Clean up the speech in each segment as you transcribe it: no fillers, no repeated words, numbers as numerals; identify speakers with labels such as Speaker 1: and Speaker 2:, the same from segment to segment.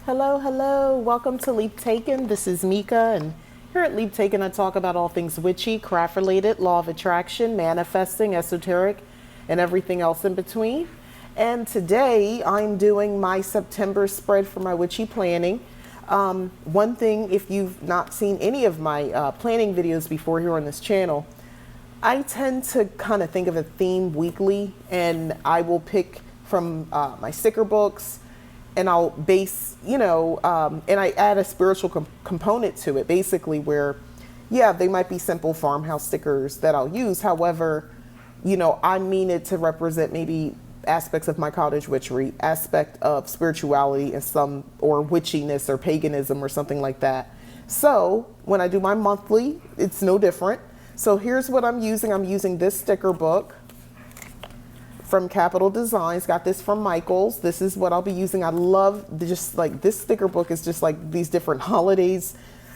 Speaker 1: Hello, hello. Welcome to Leap Taken. This is Mika, and here at Leap Taken, I talk about all things witchy, craft related, law of attraction, manifesting, esoteric, and everything else in between. And today I'm doing my September spread for my witchy planning. One thing, if you've not seen any of my planning videos before here on this channel, I tend to kind of think of a theme weekly, and I will pick from my sticker books, and I'll base, and I add a spiritual component to it, basically where, yeah, they might be simple farmhouse stickers that I'll use. However, I mean it to represent maybe aspects of my cottage witchery, aspect of spirituality and or witchiness or paganism or something like that. So when I do my monthly, it's no different. So here's what I'm using. I'm using this sticker book from Capital Designs. Got this from Michael's. This is what I'll be using. I love just like this sticker book is just like these different holidays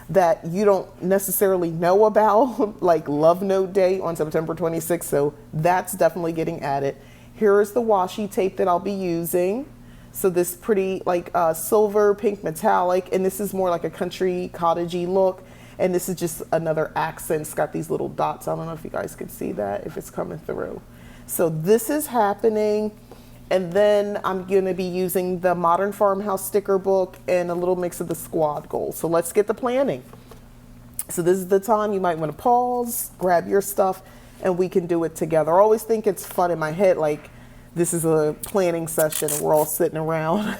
Speaker 1: that you don't necessarily know about, like Love Note Day on September 26th. So that's definitely getting added. Here is the washi tape that I'll be using. So this pretty like silver, pink, metallic, and this is more like a country cottagey look. And this is just another accent. It's got these little dots. I don't know if you guys can see that, if it's coming through. So this is happening. And then I'm going to be using the Modern Farmhouse sticker book and a little mix of the squad goals. So let's get the planning. So this is the time you might want to pause, grab your stuff, and we can do it together. I always think it's fun in my head, like this is a planning session and we're all sitting around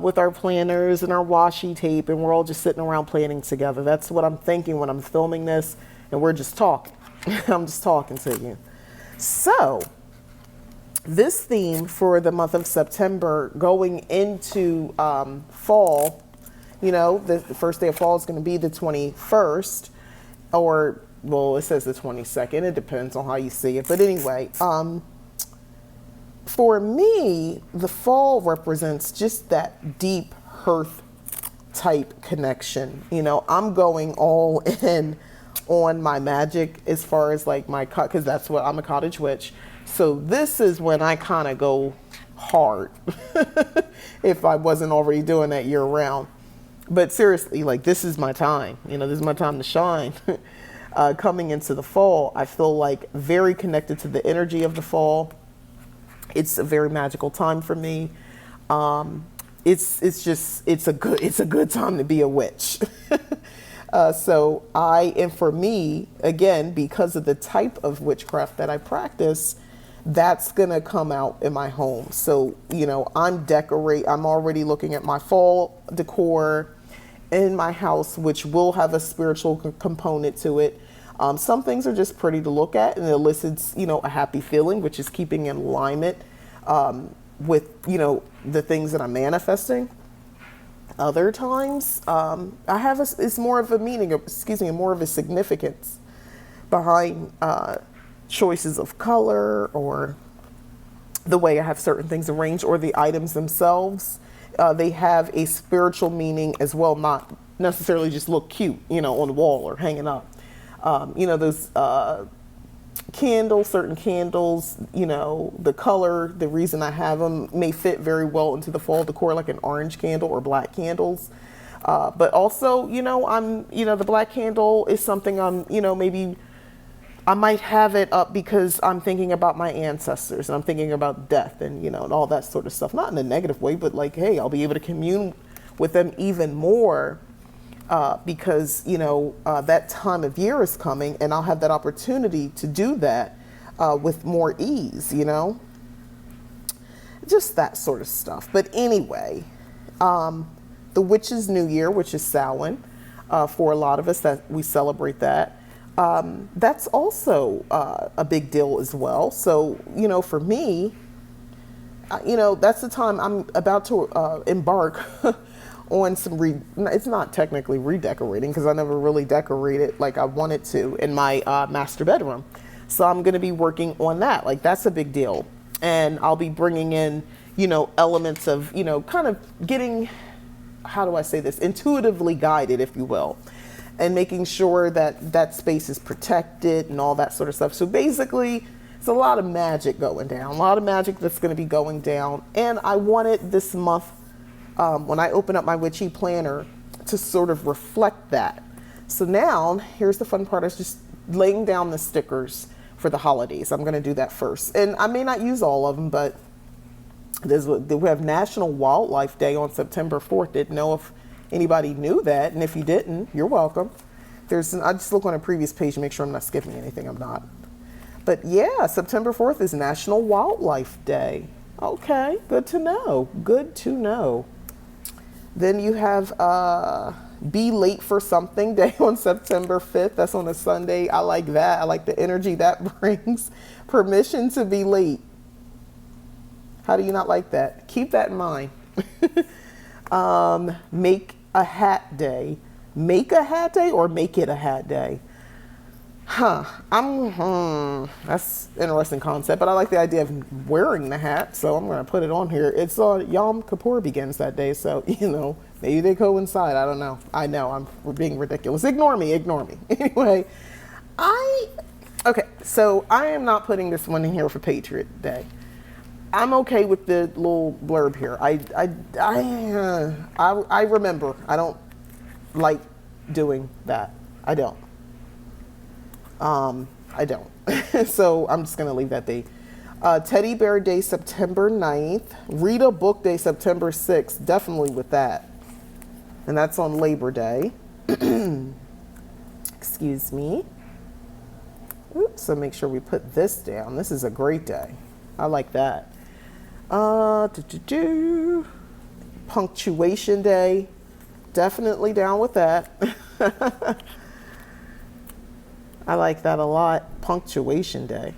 Speaker 1: with our planners and our washi tape, and we're all just sitting around planning together. That's what I'm thinking when I'm filming this, and we're just talking. I'm just talking to you. So this theme for the month of September going into fall, the first day of fall is going to be the 21st, or, well, it says the 22nd. It depends on how you see it. But anyway, for me, the fall represents just that deep hearth type connection. I'm going all in on my magic as far as like because that's what I'm a cottage witch. So this is when I kind of go hard if I wasn't already doing that year round. But seriously, like this is my time, this is my time to shine. Coming into the fall, I feel like very connected to the energy of the fall. It's a very magical time for me. It's a good time to be a witch. For me, again, because of the type of witchcraft that I practice, that's gonna come out in my home. So, I'm already looking at my fall decor in my house, which will have a spiritual component to it. Some things are just pretty to look at, and it elicits, a happy feeling, which is keeping in alignment with, the things that I'm manifesting. Other times, it's more of a meaning, more of a significance behind choices of color, or the way I have certain things arranged, or the items themselves. They have a spiritual meaning as well, not necessarily just look cute, on the wall or hanging up. Those candles, certain candles, the color, the reason I have them may fit very well into the fall decor, like an orange candle or black candles. But also, the black candle is something maybe I might have it up because I'm thinking about my ancestors, and I'm thinking about death and, and all that sort of stuff. Not in a negative way, but like, hey, I'll be able to commune with them even more. Because, that time of year is coming, and I'll have that opportunity to do that with more ease, just that sort of stuff. But anyway, the Witch's New Year, which is Samhain, for a lot of us that we celebrate that, that's also a big deal as well. So, for me, that's the time I'm about to embark on it's not technically redecorating, because I never really decorated like I wanted to in my master bedroom. So I'm going to be working on that. Like that's a big deal. And I'll be bringing in, elements of, kind of getting, how do I say this, intuitively guided, if you will, and making sure that that space is protected and all that sort of stuff. So basically, it's a lot of magic going down, a lot of magic that's going to be going down. And I wanted this month when I open up my Witchy planner to sort of reflect that. So now, here's the fun part, is just laying down the stickers for the holidays. I'm going to do that first. And I may not use all of them, but we have National Wildlife Day on September 4th. Didn't know if anybody knew that. And if you didn't, you're welcome. I just look on a previous page and make sure I'm not skipping anything. I'm not. But yeah, September 4th is National Wildlife Day. Okay, good to know. Good to know. Then you have Be Late for Something Day on September 5th. That's on a Sunday. I like that. I like the energy that brings. Permission to be late. How do you not like that? Keep that in mind. Make a Hat Day. Make a hat day or make it a hat day? That's an interesting concept, but I like the idea of wearing the hat, so I'm going to put it on here. It's Yom Kippur begins that day, so, maybe they coincide. I don't know. I know, we're being ridiculous. Ignore me. Anyway, okay, so I am not putting this one in here for Patriot Day. I'm okay with the little blurb here. I remember. I don't like doing that. I don't. So I'm just going to leave that be. Teddy Bear Day, September 9th. Read a Book Day, September 6th. Definitely with that. And that's on Labor Day. Excuse me. Oops, so make sure we put this down. This is a great day. I like that. Punctuation Day. Definitely down with that. I like that a lot. Punctuation Day.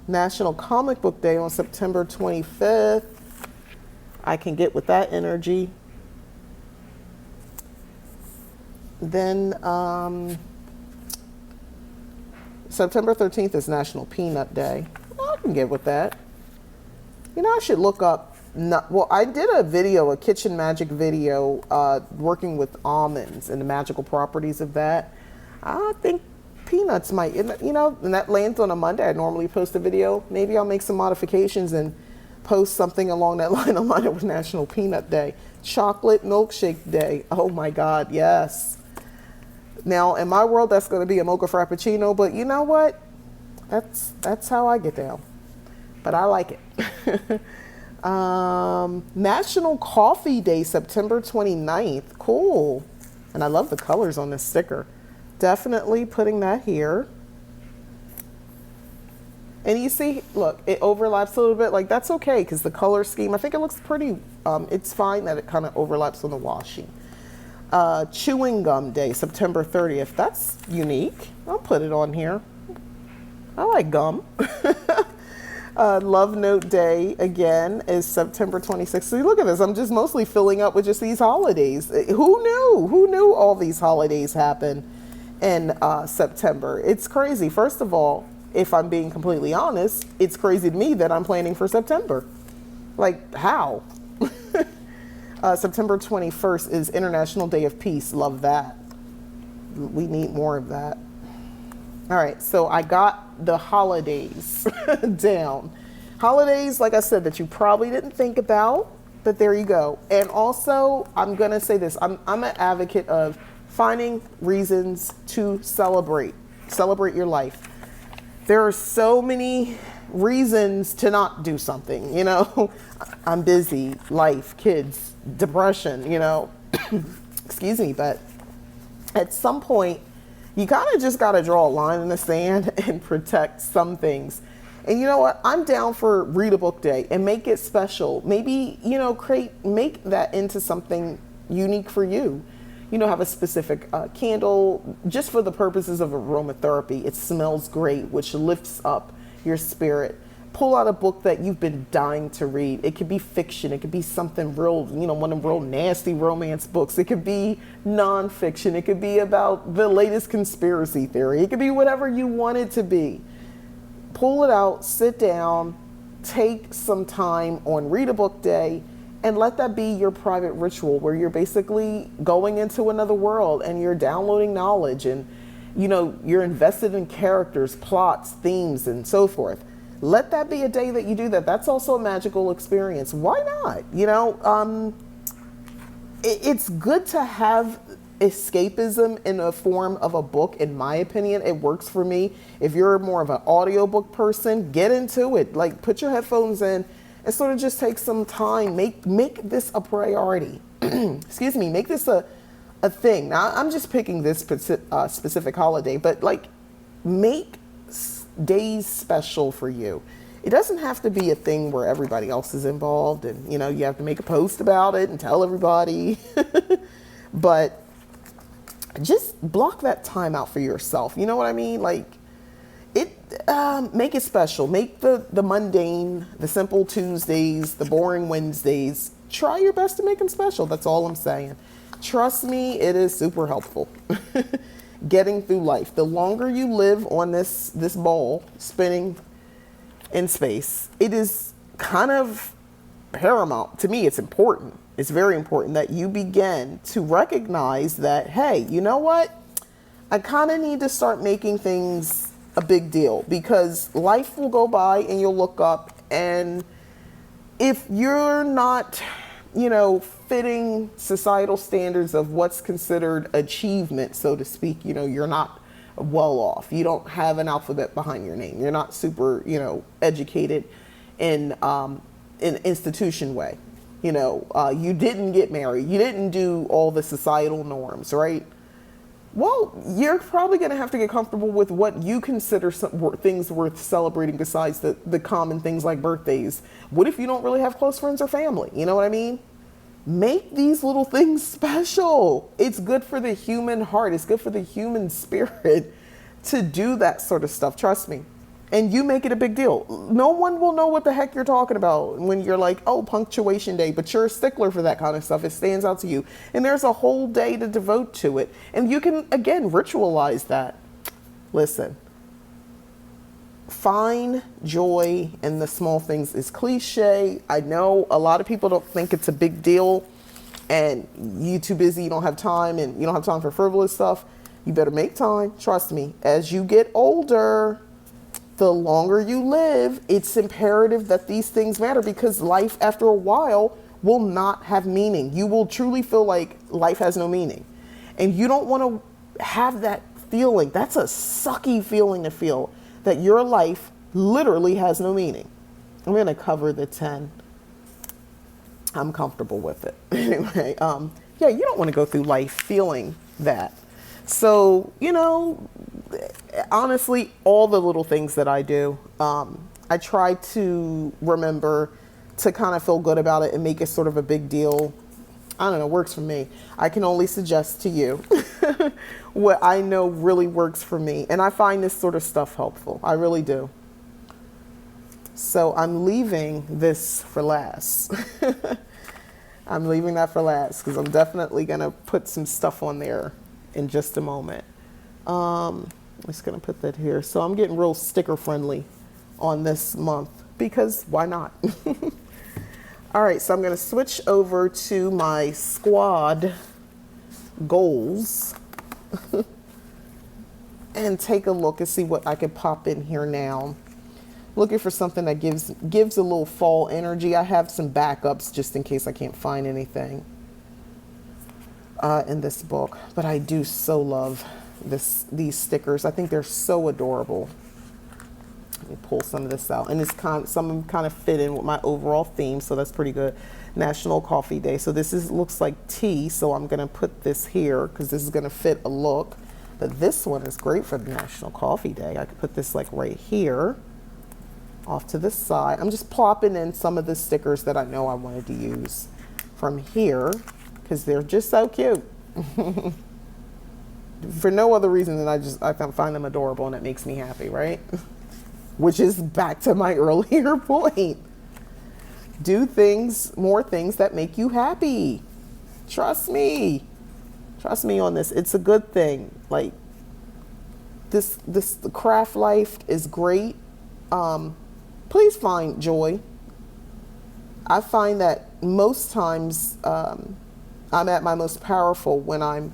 Speaker 1: National Comic Book Day on September 25th. I can get with that energy. Then September 13th is National Peanut Day. I can get with that. I should look up. I did a kitchen magic video, working with almonds and the magical properties of that. I think peanuts might, and that lands on a Monday. I normally post a video. Maybe I'll make some modifications and post something along that line with National Peanut Day. Chocolate Milkshake Day. Oh my God, yes. Now, in my world, that's going to be a mocha frappuccino, but you know what? That's how I get down. But I like it. National Coffee Day, September 29th. Cool. And I love the colors on this sticker. Definitely putting that here. And you see, look, it overlaps a little bit. Like, that's okay, because the color scheme, I think it looks pretty, it's fine that it kind of overlaps on the washi. Chewing Gum Day, September 30th. That's unique. I'll put it on here. I like gum. Love Note Day, again, is September 26th. So look at this. I'm just mostly filling up with just these holidays. Who knew? Who knew all these holidays happen in September? It's crazy. First of all, if I'm being completely honest, it's crazy to me that I'm planning for September. Like, how? September 21st is International Day of Peace. Love that. We need more of that. All right, so I got the holidays down. Holidays, like I said, that you probably didn't think about, but there you go. And also, I'm going to say this. I'm an advocate of finding reasons to celebrate your life. There are so many reasons to not do something, I'm busy, life, kids, depression, excuse me, but at some point, you kind of just got to draw a line in the sand and protect some things. And you know what? I'm down for Read a Book Day and make it special. Maybe, make that into something unique for you. Have a specific candle just for the purposes of aromatherapy. It smells great, which lifts up your spirit. Pull out a book that you've been dying to read. It could be fiction. It could be something real, one of them real nasty romance books. It could be nonfiction. It could be about the latest conspiracy theory. It could be whatever you want it to be. Pull it out, sit down, take some time on Read a Book Day, and let that be your private ritual where you're basically going into another world and you're downloading knowledge and, you're invested in characters, plots, themes, and so forth. let that be a day that you do that. That's also a magical experience. Why not? It's good to have escapism in a form of a book. In my opinion, it works for me. If you're more of an audiobook person, get into it. Like, put your headphones in and sort of just take some time. Make this a priority. Excuse me. Make this a thing. Now, I'm just picking this specific holiday, but like, make days special for you. It doesn't have to be a thing where everybody else is involved and, you have to make a post about it and tell everybody. But just block that time out for yourself. You know what I mean? Like, make it special. Make the mundane, the simple Tuesdays, the boring Wednesdays, try your best to make them special. That's all I'm saying. Trust me, it is super helpful. Getting through life. The longer you live on this ball spinning in space, it is kind of paramount. To me, it's important. It's very important that you begin to recognize that, hey, you know what? I kind of need to start making things a big deal, because life will go by and you'll look up, and if you're not, fitting societal standards of what's considered achievement, so to speak, you're not well off. You don't have an alphabet behind your name. You're not super, educated in an institution way. You didn't get married. You didn't do all the societal norms, right? Well, you're probably going to have to get comfortable with what you consider things worth celebrating besides the common things like birthdays. What if you don't really have close friends or family? You know what I mean? Make these little things special. It's good for the human heart. It's good for the human spirit to do that sort of stuff. Trust me. And you make it a big deal. No one will know what the heck you're talking about when you're like, oh, punctuation day, but you're a stickler for that kind of stuff. It stands out to you. And there's a whole day to devote to it. And you can, again, ritualize that. Listen, find joy in the small things is cliche. I know a lot of people don't think it's a big deal, and you too busy, you don't have time, and you don't have time for frivolous stuff. You better make time. Trust me, as you get older, the longer you live, it's imperative that these things matter, because life after a while will not have meaning. You will truly feel like life has no meaning. And you don't want to have that feeling. That's a sucky feeling to feel, that your life literally has no meaning. I'm going to cover the 10. I'm comfortable with it. Anyway, yeah, you don't want to go through life feeling that. So, honestly, all the little things that I do, I try to remember to kind of feel good about it and make it sort of a big deal. I don't know, works for me. I can only suggest to you what I know really works for me. And I find this sort of stuff helpful. I really do. So I'm leaving this for last. I'm leaving that for last because I'm definitely going to put some stuff on there in just a moment. I'm just going to put that here. So I'm getting real sticker friendly on this month because why not? All right, so I'm going to switch over to my squad goals and take a look and see what I can pop in here now. Looking for something that gives a little fall energy. I have some backups just in case I can't find anything in this book, but I do so love these stickers. I think they're so adorable. Let me pull some of this out, and some of them kind of fit in with my overall theme, so that's pretty good. National Coffee Day. So this looks like tea, so I'm gonna put this here because this is gonna fit a look. But this one is great for the National Coffee Day. I could put this like right here, off to the side. I'm just plopping in some of the stickers that I know I wanted to use from here because they're just so cute. For no other reason than I can find them adorable and it makes me happy, right? Which is back to my earlier point. Do more things that make you happy. Trust me. Trust me on this. It's a good thing. Like the craft life is great. Please find joy. I find that most times I'm at my most powerful when I'm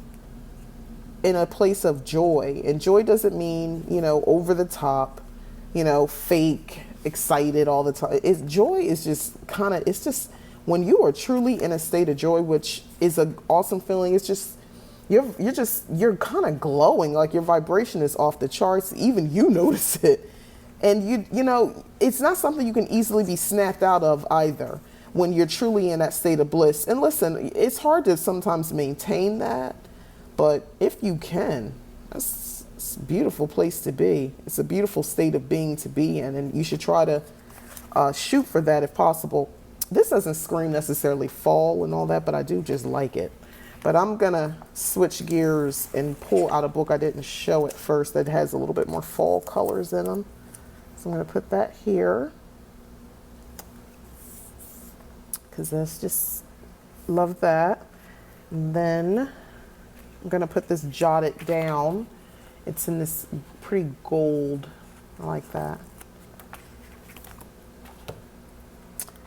Speaker 1: in a place of joy. And joy doesn't mean, over the top, fake, excited all the time. Joy is just kind of, it's just when you are truly in a state of joy, which is an awesome feeling. It's just, you're kind of glowing, like your vibration is off the charts. Even you notice it. And you know, it's not something you can easily be snapped out of either when you're truly in that state of bliss. And listen, it's hard to sometimes maintain that, but if you can, it's a beautiful place to be. It's a beautiful state of being to be in, and you should try to shoot for that if possible. This doesn't scream necessarily fall and all that, but I do just like it. But I'm gonna switch gears and pull out a book I didn't show at first that has a little bit more fall colors in them. So I'm gonna put that here, because that's just, love that. And then I'm gonna put this jotted down. It's in this pretty gold, I like that.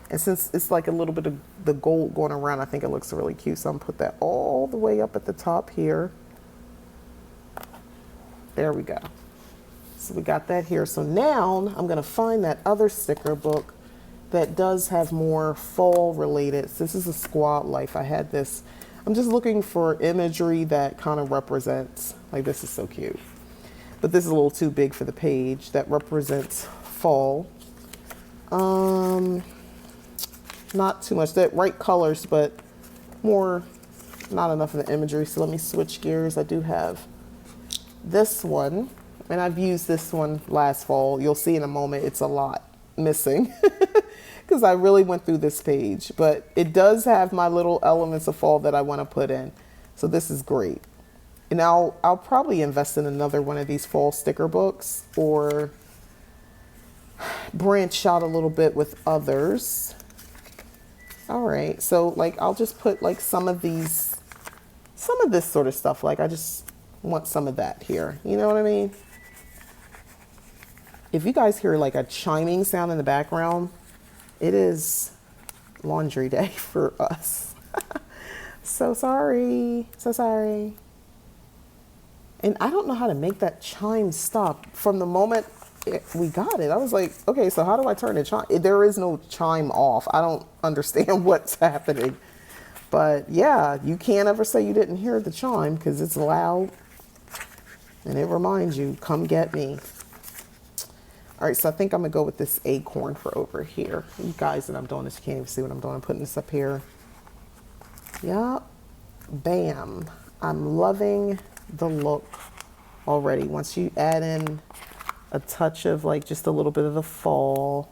Speaker 1: And since it's like a little bit of the gold going around, I think it looks really cute. So I'm gonna put that all the way up at the top here. There we go. So we got that here. So now I'm gonna find that other sticker book that does have more fall related. This is a Squad Life. I had this. I'm just looking for imagery that kind of represents, like this is so cute. But this is a little too big for the page, that represents fall. Not too much, that right colors, but more, not enough of the imagery. So let me switch gears. I do have this one, and I've used this one last fall. You'll see in a moment, it's a lot missing because I really went through this page, but it does have my little elements of fall that I want to put in. So this is great. And I'll probably invest in another one of these fall sticker books or branch out a little bit with others. All right, so like I'll just put like some of this sort of stuff. Like I just want some of that here. You know what I mean? If you guys hear like a chiming sound in the background, it is laundry day for us. So sorry, so sorry. And I don't know how to make that chime stop. From the moment we got it, I was like, okay, so how do I turn the chime? There is no chime off. I don't understand what's happening. But yeah, you can't ever say you didn't hear the chime because it's loud. And it reminds you, come get me. All right, so I think I'm going to go with this acorn for over here. You guys that I'm doing this, you can't even see what I'm doing. I'm putting this up here. Yup. Bam. I'm loving the look already. Once you add in a touch of like just a little bit of the fall,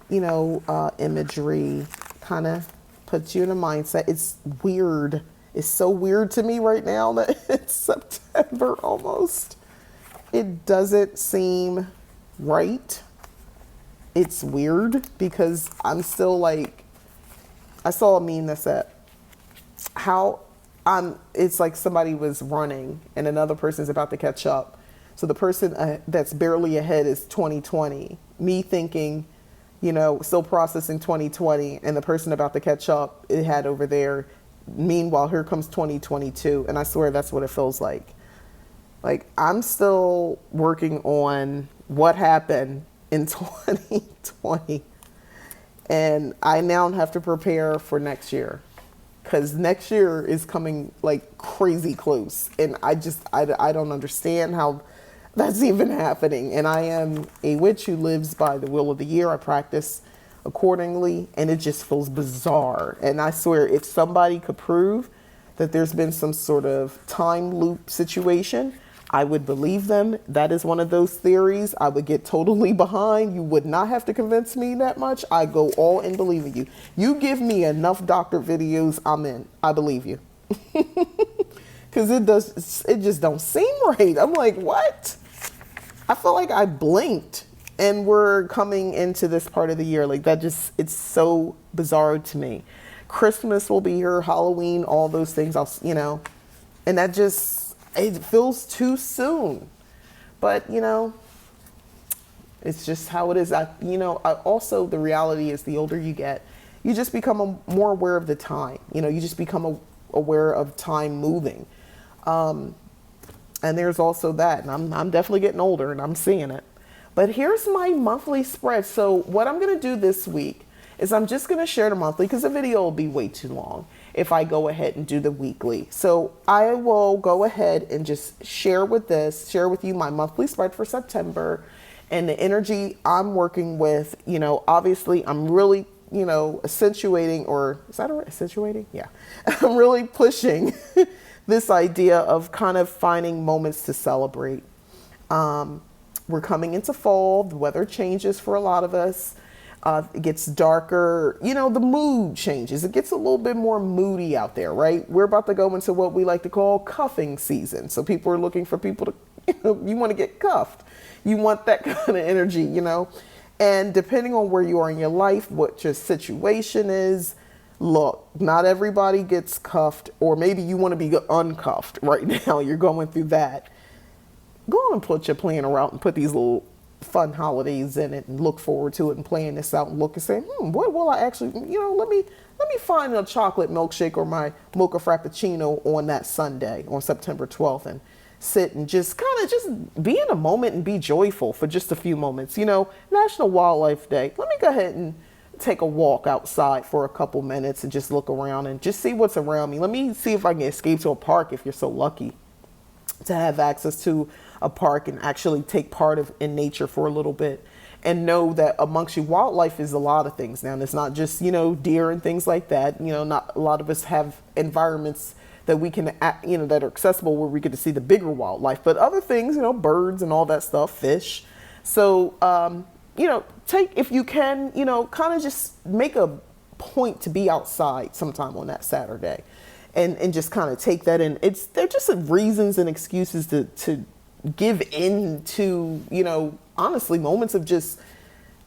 Speaker 1: you know, imagery, kind of puts you in a mindset. It's weird. It's so weird to me right now that it's September almost. It doesn't seem right. It's weird because I'm still like, I saw a meme that said it's like somebody was running and another person's about to catch up. So the person that's barely ahead is 2020. Me thinking, you know, still processing 2020, and the person about to catch up, it had over there. Meanwhile, here comes 2022. And I swear that's what it feels like. Like I'm still working on what happened in 2020. And I now have to prepare for next year. Because next year is coming like crazy close. And I don't understand how that's even happening. And I am a witch who lives by the will of the year. I practice accordingly. And it just feels bizarre. And I swear, if somebody could prove that there's been some sort of time loop situation, I would believe them. That is one of those theories I would get totally behind. You would not have to convince me that much. I go all in believing you. You give me enough doctor videos, I'm in. I believe you. Because it just don't seem right. I'm like, what? I feel like I blinked and we're coming into this part of the year. Like that just, it's so bizarre to me. Christmas will be here, Halloween, all those things, and that just, it feels too soon. But, it's just how it is. Also the reality is the older you get, you just become more aware of the time. You just become aware of time moving. And there's also that, and I'm definitely getting older and I'm seeing it. But here's my monthly spread. So what I'm going to do this week is I'm just going to share the monthly because the video will be way too long if I go ahead and do the weekly. So I will go ahead and just share with you my monthly spread for September and the energy I'm working with. You know, obviously I'm really, you know, accentuating, or is that right? Accentuating? Yeah. I'm really pushing this idea of kind of finding moments to celebrate. We're coming into fall. The weather changes for a lot of us. It gets darker. You know, the mood changes. It gets a little bit more moody out there, right? We're about to go into what we like to call cuffing season. So people are looking for people to, you want to get cuffed. You want that kind of energy, you know? And depending on where you are in your life, what your situation is, look, not everybody gets cuffed, or maybe you want to be uncuffed right now. You're going through that. Go on and put your planner out and put these little fun holidays in it and look forward to it and plan this out and look and say, what will I actually, you know, let me find a chocolate milkshake or my mocha frappuccino on that Sunday on September 12th and sit and just kind of just be in a moment and be joyful for just a few moments. You know, National Wildlife Day. Let me go ahead and take a walk outside for a couple minutes and just look around and just see what's around me. Let me see if I can escape to a park if you're so lucky to have access to a park and actually take part in nature for a little bit, and know that amongst you, wildlife is a lot of things now. And it's not just, you know, deer and things like that. You know, not a lot of us have environments that we can, you know, that are accessible where we get to see the bigger wildlife, but other things, you know, birds and all that stuff, fish. So, you know, if you can, you know, kind of just make a point to be outside sometime on that Saturday and just kind of take that in. They're just reasons and excuses to give in to, you know, honestly, moments of just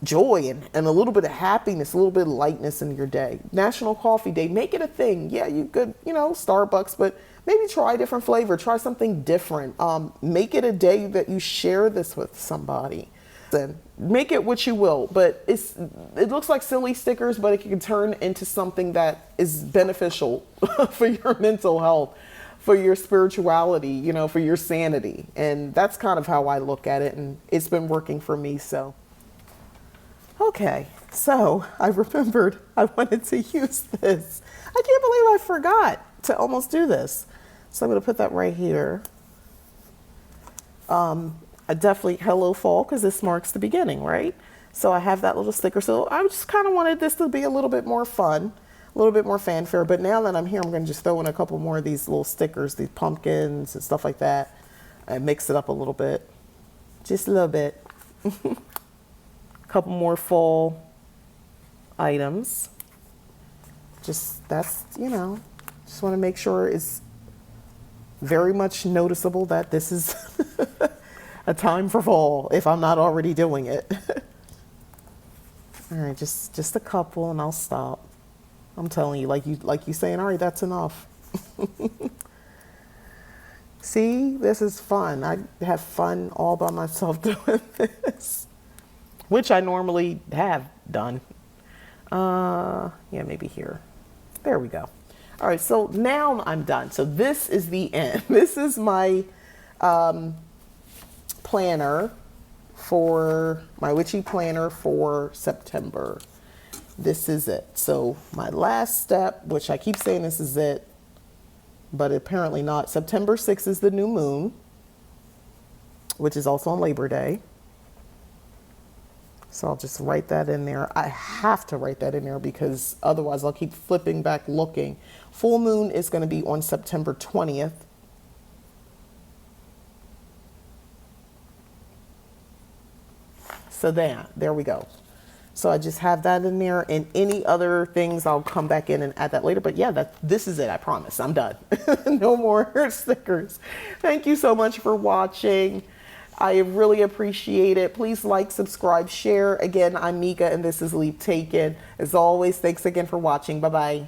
Speaker 1: joy and a little bit of happiness, a little bit of lightness in your day. National Coffee Day, make it a thing. Yeah, you could, you know, Starbucks, but maybe try a different flavor, try something different. Make it a day that you share this with somebody. Then make it what you will, but it looks like silly stickers, but it can turn into something that is beneficial for your mental health, for your spirituality, you know, for your sanity. And that's kind of how I look at it. And it's been working for me. So, okay. So I remembered I wanted to use this. I can't believe I forgot to almost do this. So I'm going to put that right here. I definitely hello fall, because this marks the beginning, right? So I have that little sticker. So I just kind of wanted this to be a little bit more fun, a little bit more fanfare. But now that I'm here, I'm going to just throw in a couple more of these little stickers, these pumpkins and stuff like that, and mix it up a little bit, just a little bit. A couple more fall items. Just that's, you know, just want to make sure it's very much noticeable that this is a time for fall if I'm not already doing it. All right, just a couple and I'll stop. I'm telling you, like you saying, all right, that's enough. See, this is fun. I have fun all by myself doing this, which I normally have done. Yeah, maybe here. There we go. All right, so now I'm done. So this is the end. This is my planner for my Witchy planner for September. This is it. So my last step, which I keep saying this is it, but apparently not. September 6th is the new moon, which is also on Labor Day. So I'll just write that in there. I have to write that in there because otherwise I'll keep flipping back looking. Full moon is going to be on September 20th. So there we go. So I just have that in there, and any other things I'll come back in and add that later. But yeah, this is it. I promise. I'm done. No more stickers. Thank you so much for watching. I really appreciate it. Please like, subscribe, share. Again, I'm Mika, and this is Leap Taken. As always, thanks again for watching. Bye-bye.